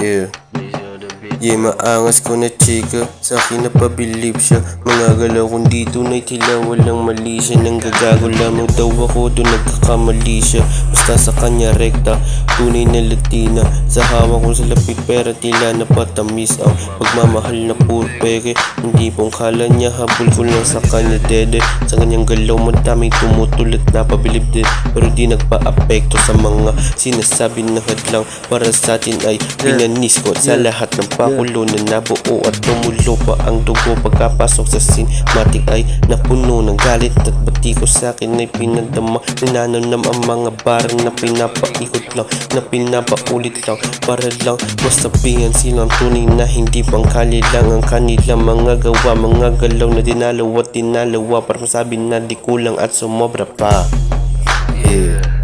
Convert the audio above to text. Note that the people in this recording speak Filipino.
Yeah. Yeah, maangas ko na chika, sa'kin napabilib siya. Mga galaw kong dito na'y tila walang mali siya. Nang gagago lamang daw ako, doon nagkakamali siya. Basta sa kanya rekta, tunay na Latina. Sa hawak ko sa lapit pera tila napatamis ang pagmamahal na puro peke. Hindi pong kala niya habol ko lang sa kanya dede. Sa kanyang galaw madaming tumutulot na pabilib din, pero di nagpa-apekto sa mga sinasabi na hadlang para sa atin ay pinanis ko sa lahat ng pakulo na nabuo at tumulo pa ang dugo. Pagkapasok sa cinematic ay napuno ng galit at bati ko sa akin ay pinagdama. Ninanamnam ang mga barang na pinapaikot lang, na pinapaulit lang para lang masabihan silang tunay na hindi pangkali lang ang kanilang mga gawa. Mga galaw na dinalaw at dinalawa para masabi na di kulang at sumobra pa. Yeah.